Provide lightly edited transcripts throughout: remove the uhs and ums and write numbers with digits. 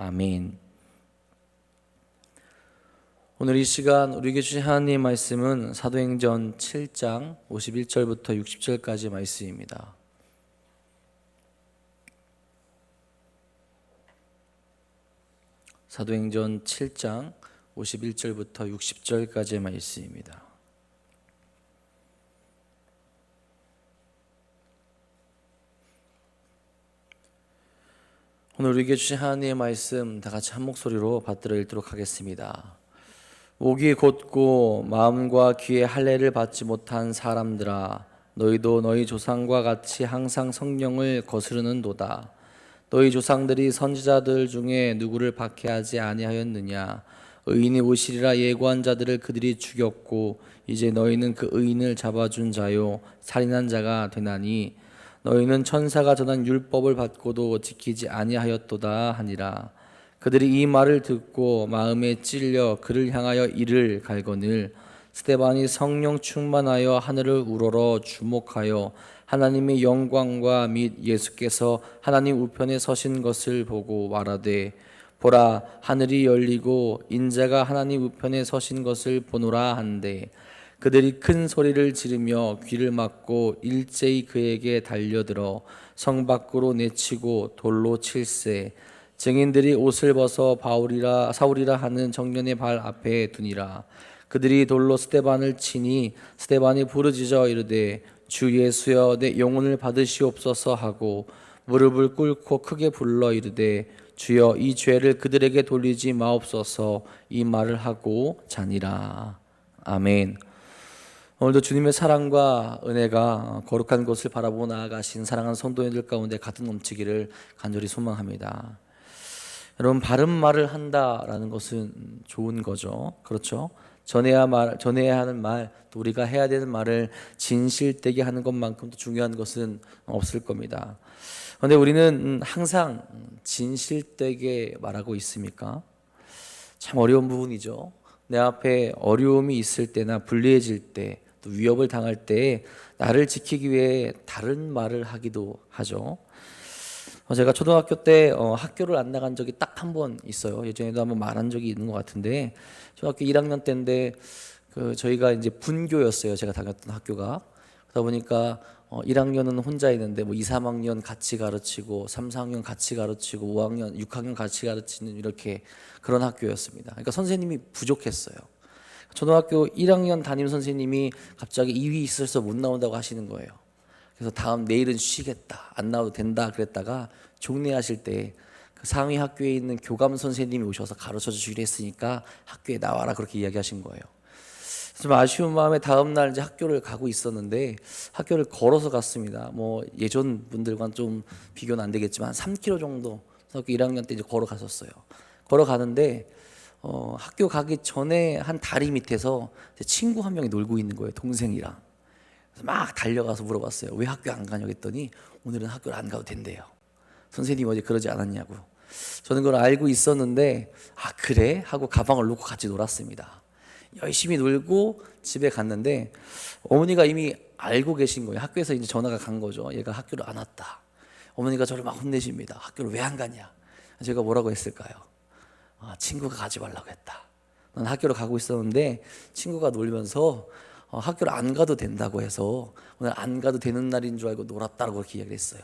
아멘. 오늘 이 시간 우리에게 주신 하나님의 말씀은 사도행전 7장 51절부터 60절까지 말씀입니다. 사도행전 7장 51절부터 60절까지의 말씀입니다. 오늘 우리에게 주신 하나님의 말씀 다 같이 한 목소리로 받들어 읽도록 하겠습니다. 목이 곧고 마음과 귀에 할례를 받지 못한 사람들아, 너희도 너희 조상과 같이 항상 성령을 거스르는도다. 너희 조상들이 선지자들 중에 누구를 박해하지 아니하였느냐? 의인이 오시리라 예고한 자들을 그들이 죽였고 이제 너희는 그 의인을 잡아준 자요 살인한 자가 되나니 너희는 천사가 전한 율법을 받고도 지키지 아니하였도다 하니라. 그들이 이 말을 듣고 마음에 찔려 그를 향하여 이를 갈거늘 스데반이 성령 충만하여 하늘을 우러러 주목하여 하나님의 영광과 및 예수께서 하나님 우편에 서신 것을 보고 말하되 보라 하늘이 열리고 인자가 하나님 우편에 서신 것을 보노라 한데 그들이 큰 소리를 지르며 귀를 막고 일제히 그에게 달려들어 성 밖으로 내치고 돌로 칠세. 증인들이 옷을 벗어 사울이라 하는 청년의 발 앞에 두니라. 그들이 돌로 스데반을 치니 스데반이 부르짖어 이르되 주 예수여 내 영혼을 받으시옵소서 하고 무릎을 꿇고 크게 불러 이르되 주여 이 죄를 그들에게 돌리지 마옵소서 이 말을 하고 자니라. 아멘. 오늘도 주님의 사랑과 은혜가 거룩한 곳을 바라보고 나아가신 사랑하는 성도님들 가운데 가득 넘치기를 간절히 소망합니다. 여러분, 바른 말을 한다라는 것은 좋은 거죠. 그렇죠? 전해야 하는 말, 또 우리가 해야 되는 말을 진실되게 하는 것만큼 더 중요한 것은 없을 겁니다. 그런데 우리는 항상 진실되게 말하고 있습니까? 참 어려운 부분이죠. 내 앞에 어려움이 있을 때나 불리해질 때, 또 위협을 당할 때 나를 지키기 위해 다른 말을 하기도 하죠. 제가 초등학교 때 학교를 안 나간 적이 딱 한 번 있어요. 예전에도 한번 말한 적이 있는 것 같은데, 초등학교 1학년 때인데 저희가 이제 분교였어요. 제가 다녔던 학교가. 그러다 보니까 1학년은 혼자 있는데 2, 3학년 같이 가르치고 3, 4학년 같이 가르치고 5학년, 6학년 같이 가르치는 이렇게 그런 학교였습니다. 그러니까 선생님이 부족했어요. 초등학교 1학년 담임 선생님이 갑자기 일이 있어서 못 나온다고 하시는 거예요. 그래서 내일은 쉬겠다, 안 나와도 된다 그랬다가 종례하실 때 그 상위 학교에 있는 교감 선생님이 오셔서 가르쳐 주기로 했으니까 학교에 나와라 그렇게 이야기하신 거예요. 좀 아쉬운 마음에 다음 날 이제 학교를 가고 있었는데 학교를 걸어서 갔습니다. 예전 분들과는 좀 비교는 안 되겠지만 3km 정도 초등학교 1학년 때 이제 걸어갔었어요. 걸어가는데 학교 가기 전에 한 다리 밑에서 제 친구 한 명이 놀고 있는 거예요. 동생이랑. 그래서 막 달려가서 물어봤어요. 왜 학교 안 가냐고 했더니 오늘은 학교를 안 가도 된대요. 선생님 어제 그러지 않았냐고. 저는 그걸 알고 있었는데 아 그래? 하고 가방을 놓고 같이 놀았습니다. 열심히 놀고 집에 갔는데 어머니가 이미 알고 계신 거예요. 학교에서 이제 전화가 간 거죠. 얘가 학교를 안 왔다. 어머니가 저를 막 혼내십니다. 학교를 왜 안 가냐? 제가 뭐라고 했을까요? 친구가 가지 말라고 했다. 난 학교를 가고 있었는데 친구가 놀면서 학교를 안 가도 된다고 해서 오늘 안 가도 되는 날인 줄 알고 놀았다고 그렇게 이야기를 했어요.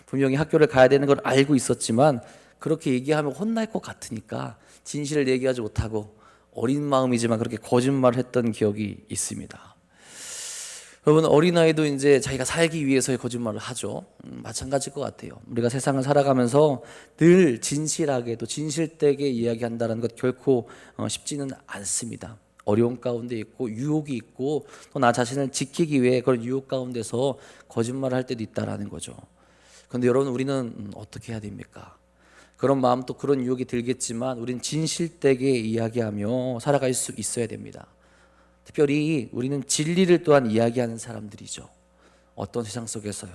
분명히 학교를 가야 되는 걸 알고 있었지만 그렇게 얘기하면 혼날 것 같으니까 진실을 얘기하지 못하고 어린 마음이지만 그렇게 거짓말을 했던 기억이 있습니다. 여러분, 어린아이도 이제 자기가 살기 위해서의 거짓말을 하죠. 마찬가지일 것 같아요. 우리가 세상을 살아가면서 늘 진실하게 또 진실되게 이야기한다는 것 결코 쉽지는 않습니다. 어려운 가운데 있고 유혹이 있고 또 나 자신을 지키기 위해 그런 유혹 가운데서 거짓말을 할 때도 있다라는 거죠. 그런데 여러분, 우리는 어떻게 해야 됩니까? 그런 마음 또 그런 유혹이 들겠지만 우리는 진실되게 이야기하며 살아갈 수 있어야 됩니다. 특별히 우리는 진리를 또한 이야기하는 사람들이죠. 어떤 세상 속에서요,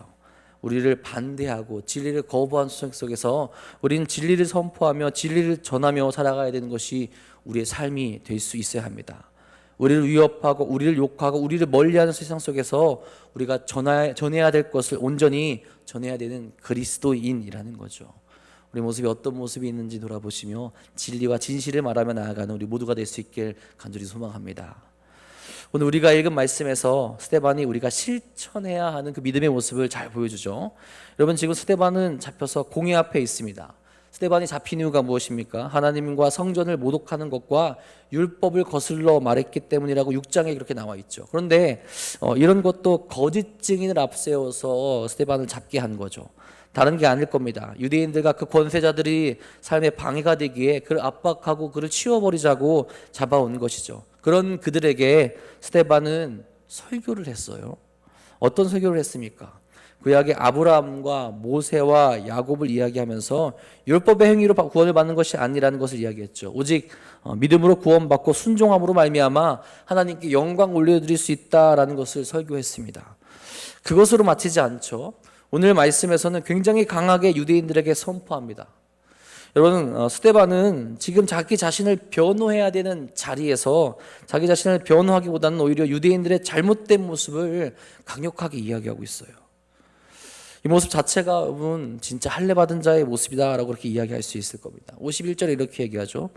우리를 반대하고 진리를 거부한 세상 속에서 우리는 진리를 선포하며 진리를 전하며 살아가야 되는 것이 우리의 삶이 될 수 있어야 합니다. 우리를 위협하고 우리를 욕하고 우리를 멀리하는 세상 속에서 우리가 전해야 될 것을 온전히 전해야 되는 그리스도인이라는 거죠. 우리 모습이 어떤 모습이 있는지 돌아보시며 진리와 진실을 말하며 나아가는 우리 모두가 될 수 있길 간절히 소망합니다. 오늘 우리가 읽은 말씀에서 스데반이 우리가 실천해야 하는 그 믿음의 모습을 잘 보여주죠. 여러분, 지금 스데반은 잡혀서 공회 앞에 있습니다. 스데반이 잡힌 이유가 무엇입니까? 하나님과 성전을 모독하는 것과 율법을 거슬러 말했기 때문이라고 6장에 그렇게 나와 있죠. 그런데 이런 것도 거짓 증인을 앞세워서 스데반을 잡게 한 거죠. 다른 게 아닐 겁니다. 유대인들과 그 권세자들이 삶에 방해가 되기에 그를 압박하고 그를 치워버리자고 잡아온 것이죠. 그런 그들에게 스데반은 설교를 했어요. 어떤 설교를 했습니까? 구약의 아브라함과 모세와 야곱을 이야기하면서 율법의 행위로 구원을 받는 것이 아니라는 것을 이야기했죠. 오직 믿음으로 구원받고 순종함으로 말미암아 하나님께 영광 올려드릴 수 있다라는 것을 설교했습니다. 그것으로 마치지 않죠. 오늘 말씀에서는 굉장히 강하게 유대인들에게 선포합니다. 여러분, 스데반은 지금 자기 자신을 변호해야 되는 자리에서 자기 자신을 변호하기보다는 오히려 유대인들의 잘못된 모습을 강력하게 이야기하고 있어요. 이 모습 자체가 여러분 진짜 할례 받은 자의 모습이다라고 그렇게 이야기할 수 있을 겁니다. 51절에 이렇게 얘기하죠.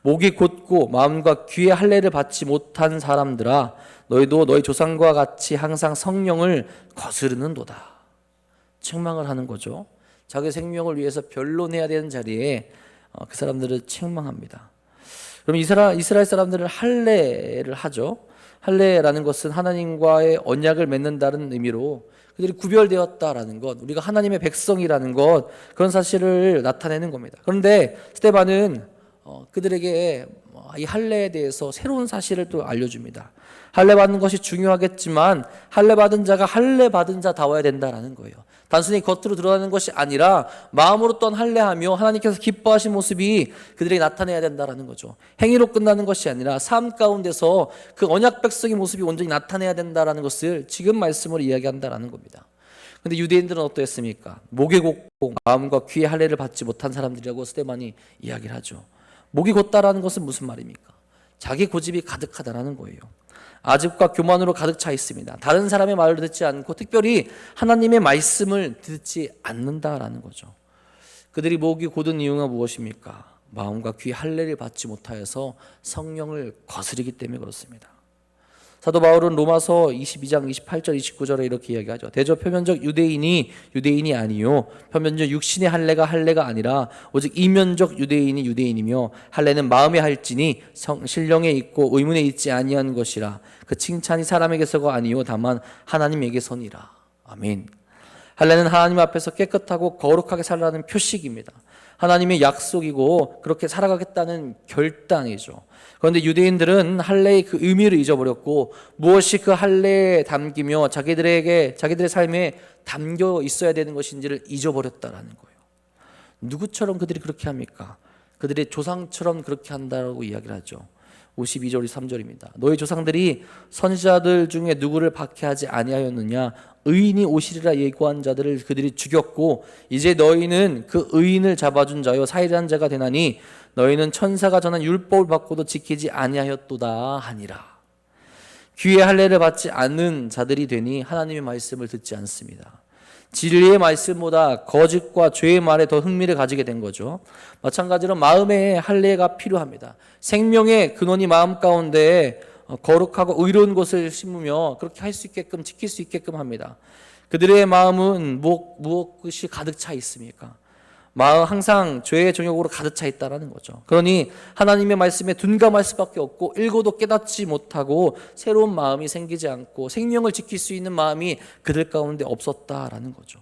목이 곧고 마음과 귀에 할례를 받지 못한 사람들아, 너희도 너희 조상과 같이 항상 성령을 거스르는도다. 책망을 하는 거죠. 자기 생명을 위해서 변론해야 되는 자리에 그 사람들을 책망합니다. 그럼 이스라엘 사람들은 할례를 하죠. 할례라는 것은 하나님과의 언약을 맺는다는 의미로 그들이 구별되었다라는 것, 우리가 하나님의 백성이라는 것, 그런 사실을 나타내는 겁니다. 그런데 스데반은 그들에게 이 할례에 대해서 새로운 사실을 또 알려줍니다. 할례 받는 것이 중요하겠지만 할례 받은 자가 할례 받은 자다워야 된다라는 거예요. 단순히 겉으로 드러나는 것이 아니라 마음으로 또한 할례하며 하나님께서 기뻐하신 모습이 그들에게 나타내야 된다라는 거죠. 행위로 끝나는 것이 아니라 삶 가운데서 그 언약 백성의 모습이 온전히 나타내야 된다라는 것을 지금 말씀으로 이야기한다라는 겁니다. 그런데 유대인들은 어떠했습니까? 목에 곧고 마음과 귀에 할례를 받지 못한 사람들이라고 스데반이 이야기를 하죠. 목이 곧다라는 것은 무슨 말입니까? 자기 고집이 가득하다라는 거예요. 아집과 교만으로 가득 차 있습니다. 다른 사람의 말을 듣지 않고 특별히 하나님의 말씀을 듣지 않는다라는 거죠. 그들이 목이 곧은 이유가 무엇입니까? 마음과 귀 할례를 받지 못하여서 성령을 거스르기 때문에 그렇습니다. 사도 바울은 로마서 22장 28절 29절에 이렇게 이야기하죠. 대저 표면적 유대인이 아니요 표면적 육신의 할례가 아니라 오직 이면적 유대인이 유대인이며 할례는 마음에 할지니 신령에 있고 의문에 있지 아니한 것이라. 그 칭찬이 사람에게서가 아니요 다만 하나님에게서니라. 아멘. 할례는 하나님 앞에서 깨끗하고 거룩하게 살라는 표식입니다. 하나님의 약속이고 그렇게 살아가겠다는 결단이죠. 그런데 유대인들은 할례의 그 의미를 잊어버렸고 무엇이 그 할례에 담기며 자기들의 삶에 담겨 있어야 되는 것인지를 잊어버렸다라는 거예요. 누구처럼 그들이 그렇게 합니까? 그들의 조상처럼 그렇게 한다고 이야기를 하죠. 52절 3절입니다. 너희 조상들이 선지자들 중에 누구를 박해하지 아니하였느냐? 의인이 오시리라 예고한 자들을 그들이 죽였고 이제 너희는 그 의인을 잡아준 자요 사일한 자가 되나니 너희는 천사가 전한 율법을 받고도 지키지 아니하였도다 하니라. 귀에 할례를 받지 않는 자들이 되니 하나님의 말씀을 듣지 않습니다. 진리의 말씀보다 거짓과 죄의 말에 더 흥미를 가지게 된 거죠. 마찬가지로 마음의 할례가 필요합니다. 생명의 근원이 마음 가운데 거룩하고 의로운 것을 심으며 그렇게 할 수 있게끔 지킬 수 있게끔 합니다. 그들의 마음은 무엇이 가득 차 있습니까? 마음 항상 죄의 정욕으로 가득 차 있다라는 거죠. 그러니 하나님의 말씀에 둔감할 수밖에 없고 읽어도 깨닫지 못하고 새로운 마음이 생기지 않고 생명을 지킬 수 있는 마음이 그들 가운데 없었다라는 거죠.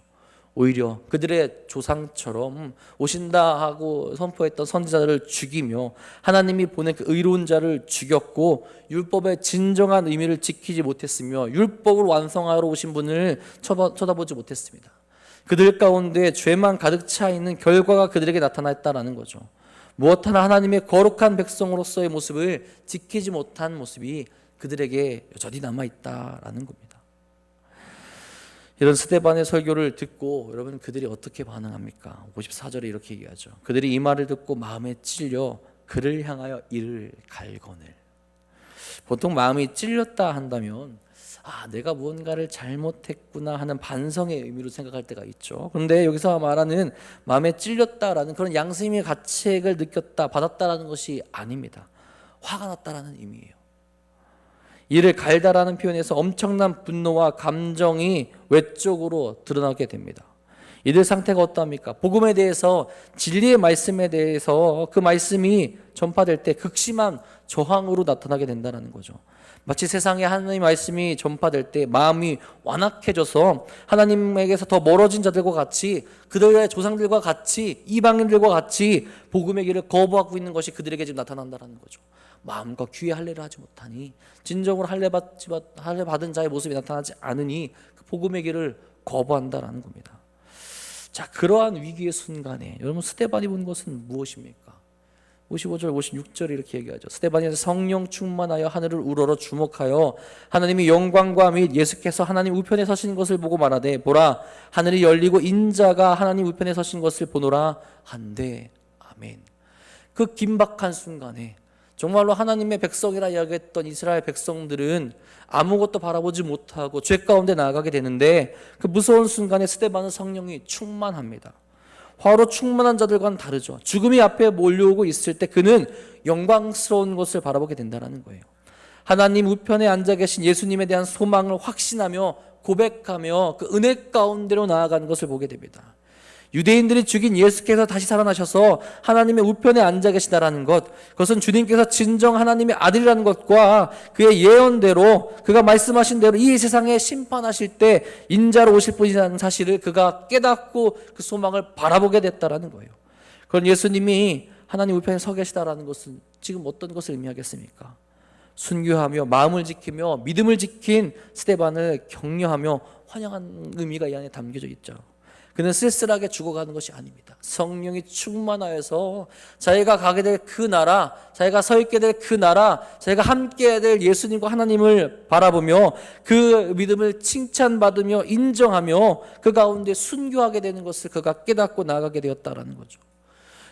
오히려 그들의 조상처럼 오신다 하고 선포했던 선지자들을 죽이며 하나님이 보낸 그 의로운 자를 죽였고 율법의 진정한 의미를 지키지 못했으며 율법을 완성하러 오신 분을 쳐다보지 못했습니다. 그들 가운데 죄만 가득 차 있는 결과가 그들에게 나타났다라는 거죠. 무엇 하나 하나님의 거룩한 백성으로서의 모습을 지키지 못한 모습이 그들에게 여전히 남아있다라는 겁니다. 이런 스데반의 설교를 듣고 여러분 그들이 어떻게 반응합니까? 54절에 이렇게 얘기하죠. 그들이 이 말을 듣고 마음에 찔려 그를 향하여 이를 갈거늘. 보통 마음이 찔렸다 한다면 내가 무언가를 잘못했구나 하는 반성의 의미로 생각할 때가 있죠. 그런데 여기서 말하는 마음에 찔렸다라는 그런 양심의 가책을 느꼈다, 받았다라는 것이 아닙니다. 화가 났다라는 의미예요. 이를 갈다라는 표현에서 엄청난 분노와 감정이 외적으로 드러나게 됩니다. 이들 상태가 어떠합니까? 복음에 대해서, 진리의 말씀에 대해서 그 말씀이 전파될 때 극심한 저항으로 나타나게 된다는 거죠. 마치 세상에 하나님의 말씀이 전파될 때 마음이 완악해져서 하나님에게서 더 멀어진 자들과 같이, 그들의 조상들과 같이, 이방인들과 같이 복음의 길을 거부하고 있는 것이 그들에게 지금 나타난다는 거죠. 마음과 귀에 할례를 하지 못하니, 진정으로 할례 받은 자의 모습이 나타나지 않으니 그 복음의 길을 거부한다라는 겁니다. 자, 그러한 위기의 순간에 여러분 스데반이 본 것은 무엇입니까? 55절 56절 이렇게 얘기하죠. 스데반이 성령 충만하여 하늘을 우러러 주목하여 하나님의 영광과 및 예수께서 하나님 우편에 서신 것을 보고 말하되, 보라, 하늘이 열리고 인자가 하나님 우편에 서신 것을 보노라 한데. 아멘. 그 긴박한 순간에 정말로 하나님의 백성이라 이야기했던 이스라엘 백성들은 아무것도 바라보지 못하고 죄 가운데 나아가게 되는데, 그 무서운 순간에 스데반은 성령이 충만합니다. 화로 충만한 자들과는 다르죠. 죽음이 앞에 몰려오고 있을 때 그는 영광스러운 것을 바라보게 된다는 거예요. 하나님 우편에 앉아 계신 예수님에 대한 소망을 확신하며 고백하며 그 은혜 가운데로 나아가는 것을 보게 됩니다. 유대인들이 죽인 예수께서 다시 살아나셔서 하나님의 우편에 앉아 계시다라는 것, 그것은 주님께서 진정 하나님의 아들이라는 것과 그의 예언대로, 그가 말씀하신 대로 이 세상에 심판하실 때 인자로 오실 분이라는 사실을 그가 깨닫고 그 소망을 바라보게 됐다라는 거예요. 그런 예수님이 하나님 우편에 서 계시다라는 것은 지금 어떤 것을 의미하겠습니까? 순교하며 마음을 지키며 믿음을 지킨 스데반을 격려하며 환영한 의미가 이 안에 담겨져 있죠. 그는 쓸쓸하게 죽어가는 것이 아닙니다. 성령이 충만하여서 자기가 가게 될 그 나라, 자기가 서 있게 될 그 나라, 자기가 함께 될 예수님과 하나님을 바라보며 그 믿음을 칭찬받으며 인정하며 그 가운데 순교하게 되는 것을 그가 깨닫고 나아가게 되었다라는 거죠.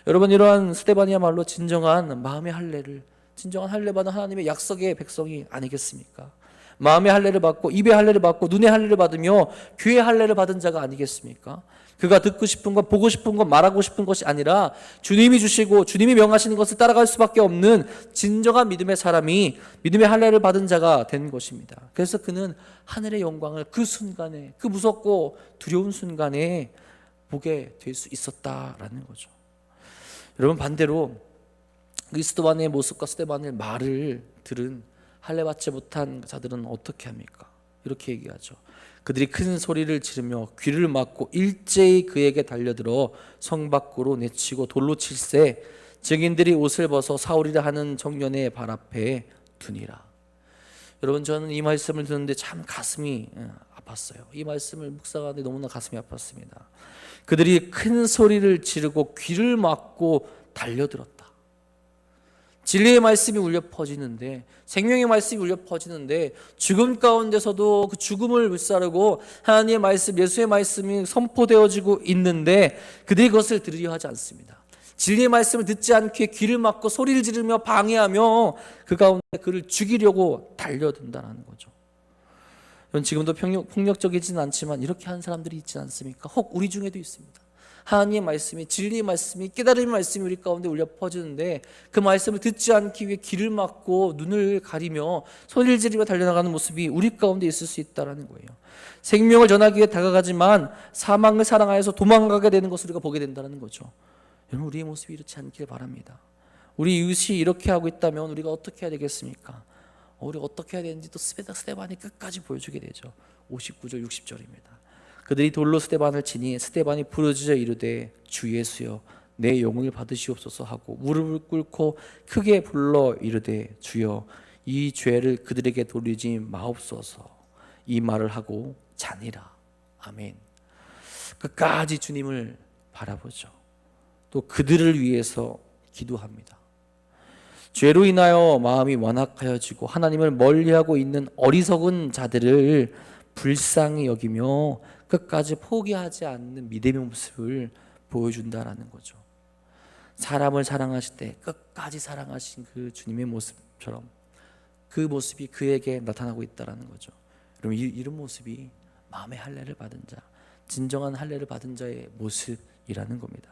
여러분, 이러한 스데반이야말로 진정한 마음의 할례를, 진정한 할례 받은 하나님의 약속의 백성이 아니겠습니까? 마음의 할례를 받고 입의 할례를 받고 눈의 할례를 받으며 귀의 할례를 받은 자가 아니겠습니까? 그가 듣고 싶은 것, 보고 싶은 것, 말하고 싶은 것이 아니라 주님이 주시고 주님이 명하시는 것을 따라갈 수밖에 없는 진정한 믿음의 사람이, 믿음의 할례를 받은 자가 된 것입니다. 그래서 그는 하늘의 영광을 그 순간에, 그 무섭고 두려운 순간에 보게 될 수 있었다라는 거죠. 여러분, 반대로 스데반의 모습과 스데반의 말을 들은 할례 받지 못한 자들은 어떻게 합니까? 이렇게 얘기하죠. 그들이 큰 소리를 지르며 귀를 막고 일제히 그에게 달려들어 성 밖으로 내치고 돌로 칠세, 증인들이 옷을 벗어 사울이라 하는 청년의 발 앞에 두니라. 여러분, 저는 이 말씀을 듣는데 참 가슴이 아팠어요. 이 말씀을 묵상하는데 너무나 가슴이 아팠습니다. 그들이 큰 소리를 지르고 귀를 막고 달려들었다. 진리의 말씀이 울려 퍼지는데, 생명의 말씀이 울려 퍼지는데, 죽음 가운데서도 그 죽음을 불사르고 하나님의 말씀, 예수의 말씀이 선포되어지고 있는데 그들이 그것을 들으려 하지 않습니다. 진리의 말씀을 듣지 않게 귀를 막고 소리를 지르며 방해하며 그 가운데 그를 죽이려고 달려든다는 거죠. 지금도 폭력적이지는 않지만 이렇게 하는 사람들이 있지 않습니까? 혹 우리 중에도 있습니다. 하나님의 말씀이, 진리의 말씀이, 깨달음의 말씀이 우리 가운데 울려 퍼지는데 그 말씀을 듣지 않기 위해 귀를 막고 눈을 가리며 소리를 지르며 달려나가는 모습이 우리 가운데 있을 수 있다는 거예요. 생명을 전하기 위해 다가가지만 사망을 사랑하여서 도망가게 되는 것을 우리가 보게 된다는 거죠. 여러분, 우리의 모습이 이렇지 않길 바랍니다. 우리 이웃이 이렇게 하고 있다면 우리가 어떻게 해야 되겠습니까? 우리가 어떻게 해야 되는지 또 스데반이 끝까지 보여주게 되죠. 59절 60절입니다. 그들이 돌로 스데반을 치니 스데반이 부르짖어 이르되, 주 예수여, 내 영혼을 받으시옵소서 하고 무릎을 꿇고 크게 불러 이르되, 주여, 이 죄를 그들에게 돌리지 마옵소서. 이 말을 하고 자니라. 아멘. 끝까지 주님을 바라보죠. 또 그들을 위해서 기도합니다. 죄로 인하여 마음이 완악하여지고 하나님을 멀리하고 있는 어리석은 자들을 불쌍히 여기며 끝까지 포기하지 않는 믿음의 모습을 보여준다라는 거죠. 사람을 사랑하실 때 끝까지 사랑하신 그 주님의 모습처럼 그 모습이 그에게 나타나고 있다라는 거죠. 여러분, 이런 모습이 마음의 할례를 받은 자, 진정한 할례를 받은 자의 모습이라는 겁니다.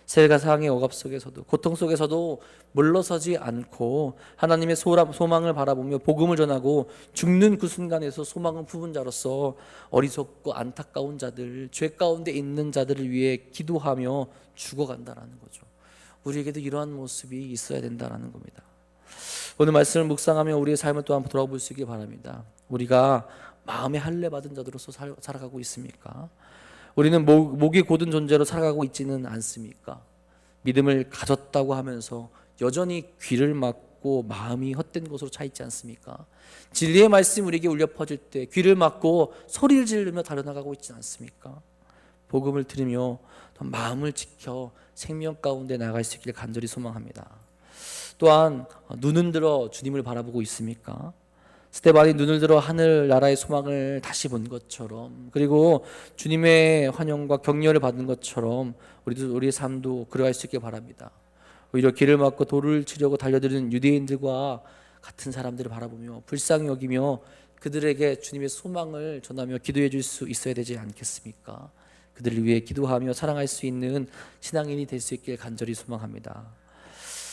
세가 상의 억압 속에서도, 고통 속에서도 물러서지 않고 하나님의 소망을 바라보며 복음을 전하고 죽는 그 순간에서 소망을 품은 자로서 어리석고 안타까운 자들, 죄 가운데 있는 자들을 위해 기도하며 죽어간다라는 거죠. 우리에게도 이러한 모습이 있어야 된다라는 겁니다. 오늘 말씀을 묵상하며 우리의 삶을 또한 돌아볼 수 있길 바랍니다. 우리가 마음의 할례 받은 자들로서 살아가고 있습니까? 우리는 목이 곧은 존재로 살아가고 있지는 않습니까? 믿음을 가졌다고 하면서 여전히 귀를 막고 마음이 헛된 곳으로 차 있지 않습니까? 진리의 말씀이 우리에게 울려 퍼질 때 귀를 막고 소리를 지르며 달려나가고 있지 않습니까? 복음을 들으며 마음을 지켜 생명 가운데 나아갈 수 있기를 간절히 소망합니다. 또한 눈은 들어 주님을 바라보고 있습니까? 스데반이 눈을 들어 하늘나라의 소망을 다시 본 것처럼, 그리고 주님의 환영과 격려를 받은 것처럼 우리의 삶도 그러할 수 있길 바랍니다. 오히려 길을 막고 돌을 치려고 달려드는 유대인들과 같은 사람들을 바라보며 불쌍히 여기며 그들에게 주님의 소망을 전하며 기도해 줄 수 있어야 되지 않겠습니까? 그들을 위해 기도하며 사랑할 수 있는 신앙인이 될 수 있길 간절히 소망합니다.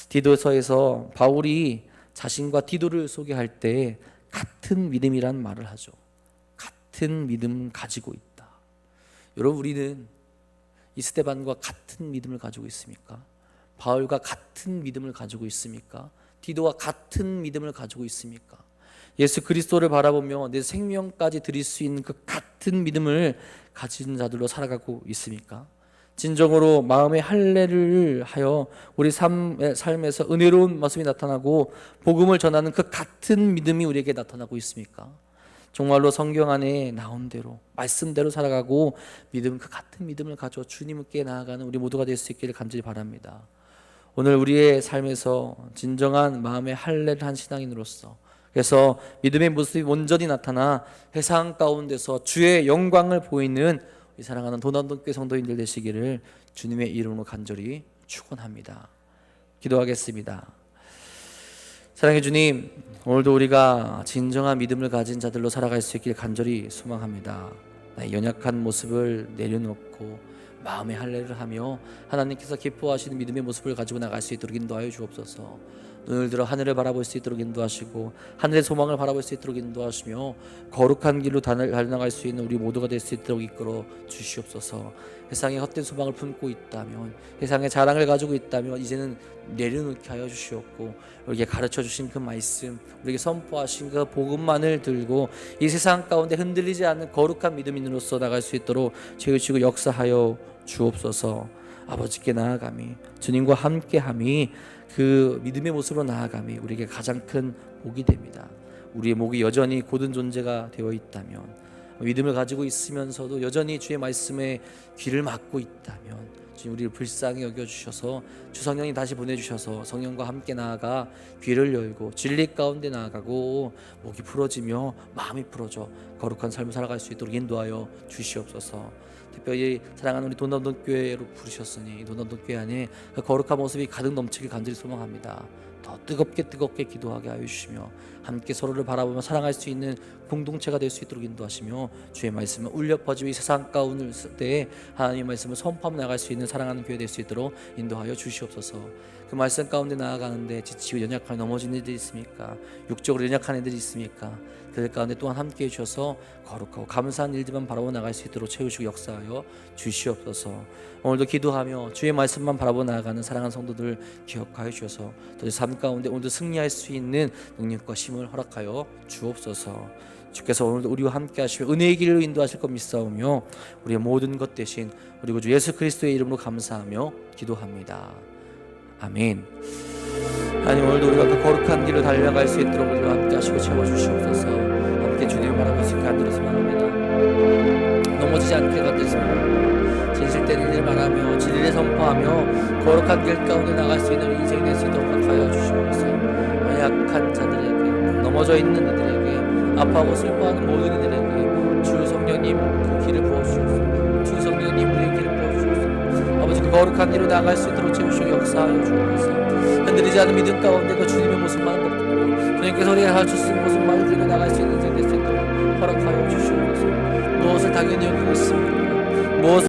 디도서에서 바울이 자신과 디도를 소개할 때 같은 믿음이란 말을 하죠. 같은 믿음 가지고 있다. 여러분, 우리는 이 스데반과 같은 믿음을 가지고 있습니까? 바울과 같은 믿음을 가지고 있습니까? 디도와 같은 믿음을 가지고 있습니까? 예수 그리스도를 바라보며 내 생명까지 드릴 수 있는 그 같은 믿음을 가진 자들로 살아가고 있습니까? 진정으로 마음의 할례를 하여 우리 삶에서 은혜로운 모습이 나타나고 복음을 전하는 그 같은 믿음이 우리에게 나타나고 있습니까? 정말로 성경 안에 나온 대로 말씀대로 살아가고 그 같은 믿음을 가져 주님께 나아가는 우리 모두가 될 수 있기를 간절히 바랍니다. 오늘 우리의 삶에서 진정한 마음의 할례를 한 신앙인으로서, 그래서 믿음의 모습이 온전히 나타나 세상 가운데서 주의 영광을 보이는 사랑하는 도남동교회 성도인들 되시기를 주님의 이름으로 간절히 축원합니다. 기도하겠습니다. 사랑해 주님, 오늘도 우리가 진정한 믿음을 가진 자들로 살아갈 수 있길 간절히 소망합니다. 나의 연약한 모습을 내려놓고 마음의 할례를 하며 하나님께서 기뻐하시는 믿음의 모습을 가지고 나갈 수 있도록 인도하여 주옵소서. 눈을 들어 하늘을 바라볼 수 있도록 인도하시고 하늘의 소망을 바라볼 수 있도록 인도하시며 거룩한 길로 달려나갈 수 있는 우리 모두가 될 수 있도록 이끌어 주시옵소서. 세상에 헛된 소망을 품고 있다면, 세상에 자랑을 가지고 있다면 이제는 내려놓게 하여 주시옵고, 우리에게 가르쳐 주신 그 말씀, 우리에게 선포하신 그 복음만을 들고 이 세상 가운데 흔들리지 않는 거룩한 믿음인으로서 나갈 수 있도록 채우시고 역사하여 주옵소서. 아버지께 나아감이, 주님과 함께함이, 그 믿음의 모습으로 나아감이 우리에게 가장 큰 복이 됩니다. 우리의 목이 여전히 곧은 존재가 되어 있다면, 믿음을 가지고 있으면서도 여전히 주의 말씀에 귀를 막고 있다면, 주님 우리를 불쌍히 여겨주셔서 주 성령이 다시 보내주셔서 성령과 함께 나아가 귀를 열고 진리 가운데 나아가고 목이 풀어지며 마음이 풀어져 거룩한 삶을 살아갈 수 있도록 인도하여 주시옵소서. 특별히 사랑하는 우리 도남동교회로 부르셨으니 도남동교회 안에 그 거룩한 모습이 가득 넘치길 간절히 소망합니다. 더 뜨겁게 기도하게 하여 주시며 함께 서로를 바라보며 사랑할 수 있는 공동체가 될 수 있도록 인도하시며 주의 말씀을 울려 퍼지고 이 세상 가운데 하나님의 말씀을 선포하며 나갈 수 있는 사랑하는 교회 될 수 있도록 인도하여 주시옵소서. 그 말씀 가운데 나아가는데 지치고 연약하게 넘어진 이들이 있습니까? 육적으로 연약한 이들이 있습니까? 그들 가운데 또한 함께 해주셔서 거룩하고 감사한 일들만 바라보 나갈 수 있도록 채우시고 역사하여 주시옵소서. 오늘도 기도하며 주의 말씀만 바라보 나아가는 사랑하는 성도들 기억하여 주셔서 또 삶 가운데 오늘도 승리할 수 있는 능력과 힘을 허락하여 주옵소서. 주께서 오늘도 우리와 함께 하시며 은혜의 길로 인도하실 것 믿사오며 우리의 모든 것 대신 우리 구주 예수 그리스도의 이름으로 감사하며 기도합니다. 아멘. 하나님, 오늘도 우리가 그 거룩한 길을 달려갈 수 있도록 우리와 함께 하시고 채워주시옵소서. 함께 주님을 바라볼 수 있게 간절히 소망합니다. 넘어지지 않게 간절히 소망합니다. 진실된 일을 말하며 진리를 선포하며 거룩한 길 가운데 나갈 수 있는 인생이 될 수 있도록 하여 주시옵소서. 연약한 자들에게, 넘어져 있는 이들에게, 아파하고 슬퍼하는 모든 이들에게 주 성령님 그 길을 부어주시옵소서. 주 성령님 우리의 길을 부어주시옵소서. 아버지, 그 거룩한 길로 나갈 수 있도록 채우시고 역사하여 주옵소서. 흔들리지 않는 믿음 가운데 그 주님의 모습만 붙들고 주님께서 우리가 주신 모습만 들고 나갈 수 있는 인생 될 수 있도록 허락하여 주시옵소서. 무엇을 당연히 여기고 있습니까? 무엇을